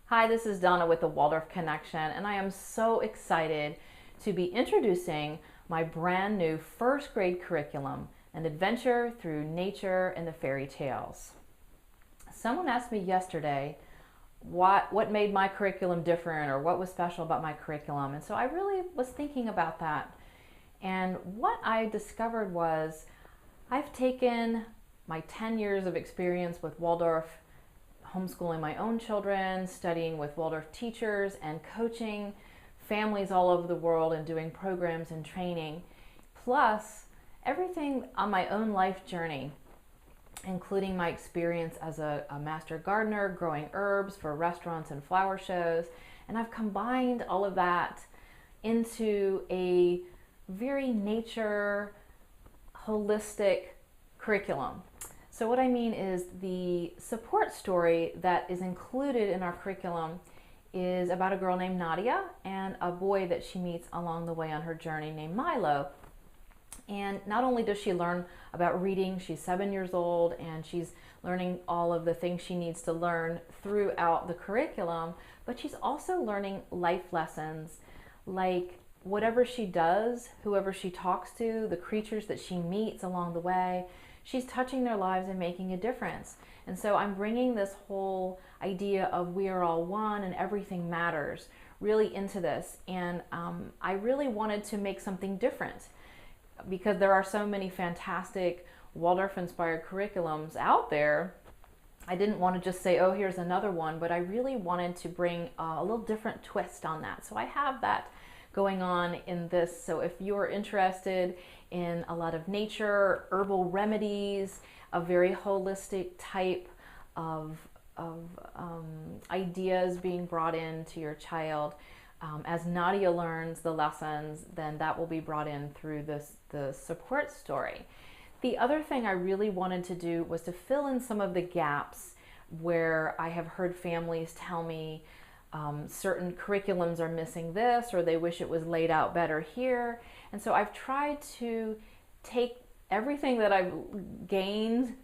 Hi, this is Donna with the Waldorf Connection, and I am so excited to be introducing my brand new first grade curriculum, An Adventure Through Nature and the Fairy Tales. Someone asked me yesterday what made my curriculum different or what was special about my curriculum, and so I really was thinking about that. And what I discovered was I've taken my 10 years of experience with Waldorf, homeschooling my own children, studying with Waldorf teachers, and coaching families all over the world and doing programs and training, plus everything on my own life journey, including my experience as a master gardener growing herbs for restaurants and flower shows. And I've combined all of that into a very nature, holistic curriculum. So what I mean is the support story that is included in our curriculum is about a girl named Nadia and a boy that she meets along the way on her journey named Milo. And not only does she learn about reading, she's 7 years old and she's learning all of the things she needs to learn throughout the curriculum, but she's also learning life lessons like whatever she does, whoever she talks to, the creatures that she meets along the way, she's touching their lives and making a difference. And so I'm bringing this whole idea of we are all one and everything matters really into this. And I really wanted to make something different because there are so many fantastic Waldorf-inspired curriculums out there. I didn't want to just say, oh, here's another one, but I really wanted to bring a little different twist on that. So I have that going on in this. So if you're interested in a lot of nature, herbal remedies, a very holistic type of ideas being brought into your child, as Nadia learns the lessons, then that will be brought in through the support story. The other thing I really wanted to do was to fill in some of the gaps where I have heard families tell me certain curriculums are missing this, or they wish it was laid out better here. And so I've tried to take everything that I've gained,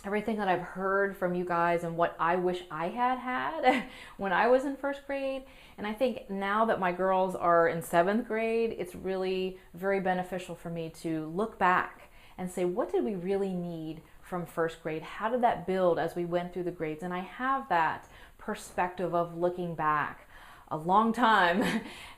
everything that I've heard from you guys, and what I wish I had when I was in first grade. And I think now that my girls are in 7th grade, it's really very beneficial for me to look back and say, what did we really need from first grade? How did that build as we went through the grades? And I have that perspective of looking back a long time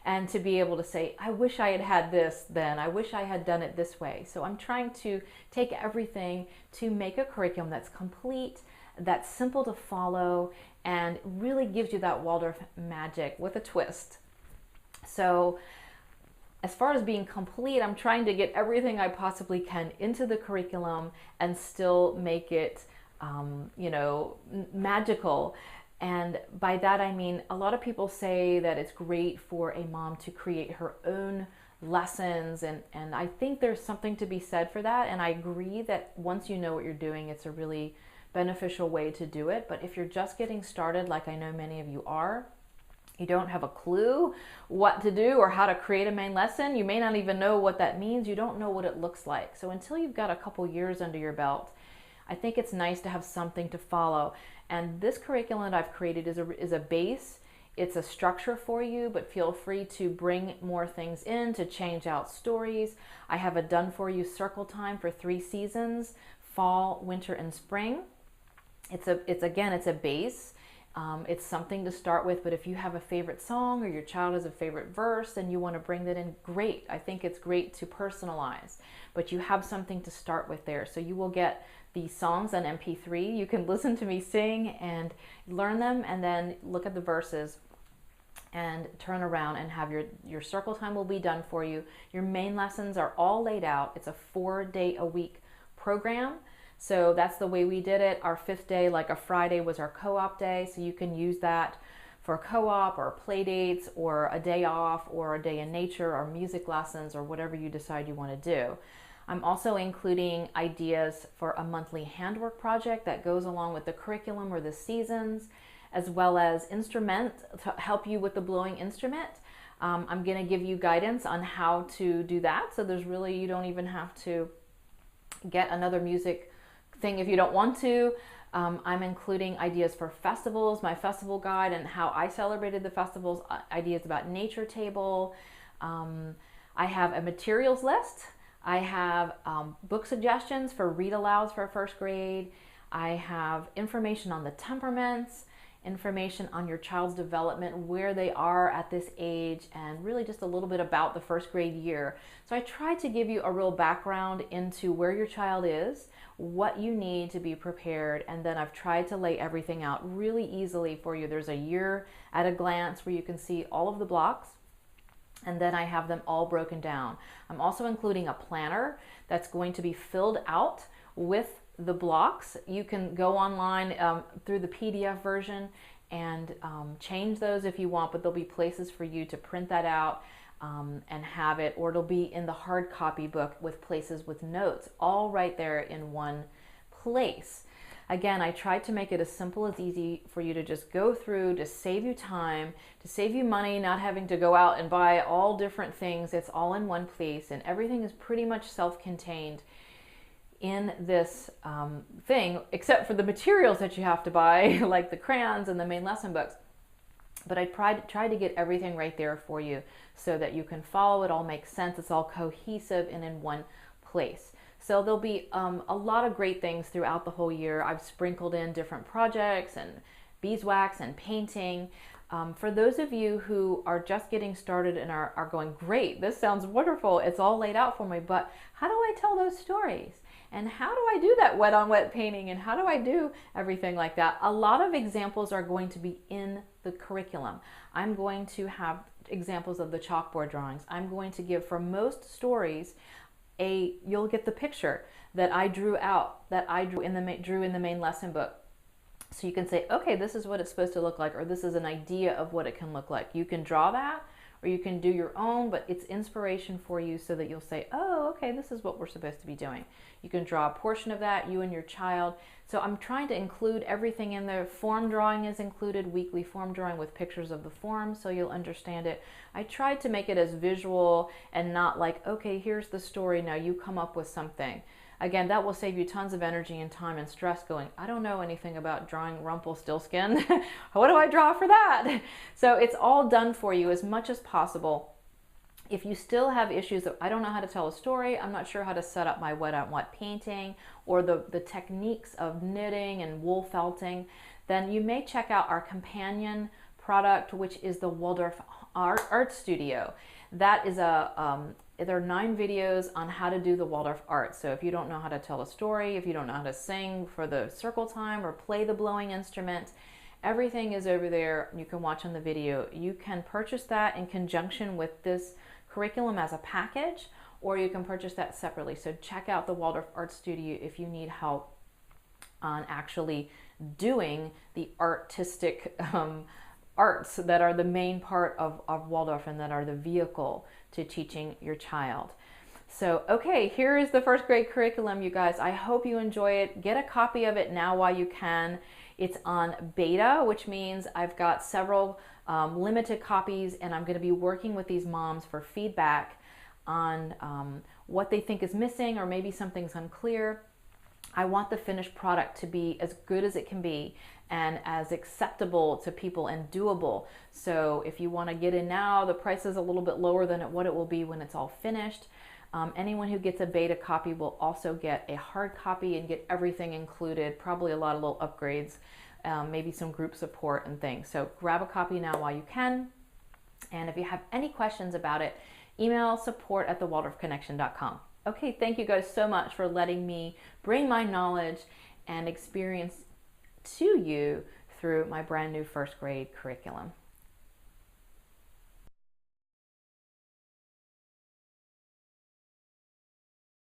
and to be able to say, I wish I had had this then. I wish I had done it this way. So I'm trying to take everything to make a curriculum that's complete, that's simple to follow, and really gives you that Waldorf magic with a twist. So as far as being complete, I'm trying to get everything I possibly can into the curriculum and still make it, magical. And by that I mean, a lot of people say that it's great for a mom to create her own lessons, and I think there's something to be said for that. And I agree that once you know what you're doing, it's a really beneficial way to do it. But if you're just getting started, like I know many of you are, you don't have a clue what to do or how to create a main lesson, you may not even know what that means, you don't know what it looks like. So until you've got a couple years under your belt, I think it's nice to have something to follow. And this curriculum that I've created is a base. It's a structure for you, but feel free to bring more things in, to change out stories. I have a done for you circle time for 3 seasons, fall, winter, and spring. It's a base. It's something to start with, but if you have a favorite song or your child has a favorite verse and you want to bring that in, great. I think it's great to personalize, but you have something to start with there. So you will get the songs on MP3. You can listen to me sing and learn them, and then look at the verses and turn around and have your circle time will be done for you. Your main lessons are all laid out. It's a 4-day-a-week program. So that's the way we did it. Our 5th day, like a Friday, was our co-op day. So you can use that for co-op or play dates or a day off or a day in nature or music lessons or whatever you decide you want to do. I'm also including ideas for a monthly handwork project that goes along with the curriculum or the seasons, as well as instrument to help you with the blowing instrument. I'm going to give you guidance on how to do that. So you don't even have to get another music thing if you don't want to. I'm including ideas for festivals, my festival guide and how I celebrated the festivals, ideas about nature table. I have a materials list. I have book suggestions for read alouds for first grade. I have information on the temperaments, information on your child's development, where they are at this age, and really just a little bit about the first grade year. So I tried to give you a real background into where your child is, what you need to be prepared, and then I've tried to lay everything out really easily for you. There's a year at a glance where you can see all of the blocks, and then I have them all broken down. I'm also including a planner that's going to be filled out with the blocks. You can go online through the PDF version and change those if you want, but there'll be places for you to print that out and have it, or it'll be in the hard copy book with places with notes, all right there in one place. Again, I tried to make it as simple as easy for you to just go through, to save you time, to save you money, not having to go out and buy all different things. It's all in one place, and everything is pretty much self-contained in this thing, except for the materials that you have to buy, like the crayons and the main lesson books. But I tried to get everything right there for you so that you can follow. It all makes sense. It's all cohesive and in one place. So there'll be a lot of great things throughout the whole year. I've sprinkled in different projects and beeswax and painting. For those of you who are just getting started and are going, great, this sounds wonderful, it's all laid out for me, but how do I tell those stories? And how do I do that wet on wet painting? And how do I do everything like that? A lot of examples are going to be in the curriculum. I'm going to have examples of the chalkboard drawings. I'm going to give, for most stories, you'll get the picture that I drew out, that I drew in the main lesson book. So you can say, okay, this is what it's supposed to look like, or this is an idea of what it can look like. You can draw that, or you can do your own, but it's inspiration for you so that you'll say, oh, okay, this is what we're supposed to be doing. You can draw a portion of that, you and your child. So I'm trying to include everything in there. Form drawing is included, weekly form drawing with pictures of the form so you'll understand it. I tried to make it as visual and not like, okay, here's the story, now you come up with something. Again, that will save you tons of energy and time and stress going, I don't know anything about drawing Rumpelstiltskin. What do I draw for that? So it's all done for you as much as possible. If you still have issues of, I don't know how to tell a story, I'm not sure how to set up my wet on wet painting, or the techniques of knitting and wool felting, then you may check out our companion product, which is the Waldorf Art Studio. That is there are 9 videos on how to do the Waldorf art. So if you don't know how to tell a story, if you don't know how to sing for the circle time or play the blowing instrument, everything is over there. You can watch on the video. You can purchase that in conjunction with this curriculum as a package, or you can purchase that separately. So check out the Waldorf Art Studio if you need help on actually doing the artistic arts that are the main part of Waldorf and that are the vehicle to teaching your child. So, okay, here is the first grade curriculum, you guys. I hope you enjoy it. Get a copy of it now while you can. It's on beta, which means I've got several limited copies, and I'm going to be working with these moms for feedback on what they think is missing, or maybe something's unclear. I want the finished product to be as good as it can be and as acceptable to people and doable. So if you want to get in now, the price is a little bit lower than what it will be when it's all finished. Anyone who gets a beta copy will also get a hard copy and get everything included, probably a lot of little upgrades, maybe some group support and things. So grab a copy now while you can. And if you have any questions about it, email support@thewaldorfconnection.com. Okay, thank you guys so much for letting me bring my knowledge and experience to you through my brand new first grade curriculum.